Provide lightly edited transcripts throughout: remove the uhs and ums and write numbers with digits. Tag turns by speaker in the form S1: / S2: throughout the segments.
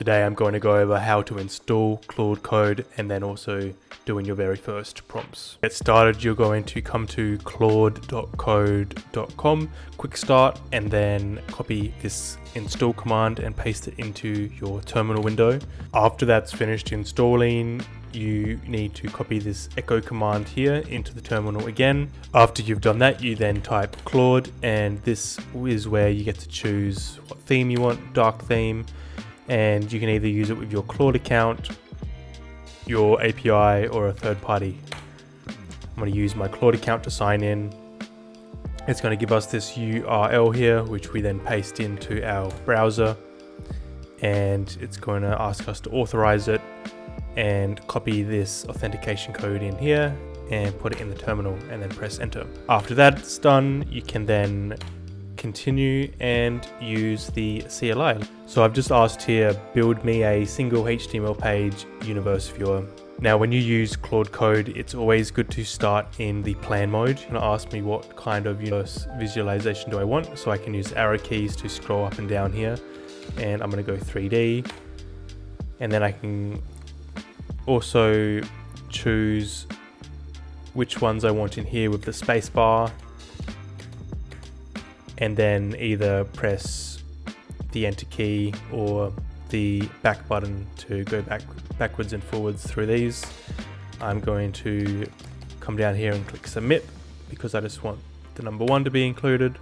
S1: Today I'm going to go over how to install Claude Code and then also doing your very first prompts. To get started, you're going to come to claude.code.com, quick start, and then copy this install command and paste it into your terminal window. After that's finished installing, you need to copy this echo command here into the terminal again. After you've done that, you then type Claude, and this is where you get to choose what theme you want, dark theme, and you can either use it with your Claude account, your API, or a third party. I'm going to use my Claude account to sign in. It's going to give us this URL here, which we then paste into our browser, and it's going to ask us to authorize it and copy this authentication code in here and put it in the terminal and then press enter. After that's done, you can then continue and use the CLI. So I've just asked here, build me a single HTML page universe viewer. Now when you use Claude Code, it's always good to start in the plan mode. You're gonna ask me what kind of universe visualization do I want, so I can use arrow keys to scroll up and down here, and I'm gonna go 3D, and then I can also choose which ones I want in here with the space bar, and then either press the enter key or the back button to go backwards and forwards through these. I'm going to come down here and click submit because I just want the number 1 to be included,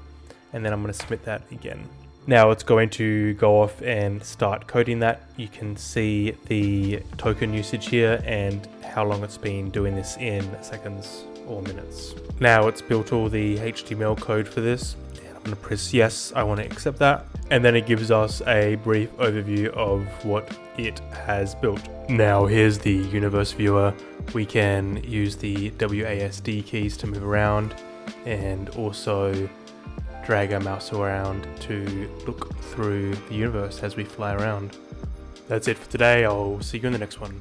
S1: and then I'm going to submit that again. Now it's going to go off and start coding that. You can see the token usage here and how long it's been doing this in seconds or minutes. Now it's built all the HTML code for this. I'm going to press yes, I want to accept that. And then it gives us a brief overview of what it has built. Now here's the universe viewer. We can use the WASD keys to move around and also drag our mouse around to look through the universe as we fly around. That's it for today. I'll see you in the next one.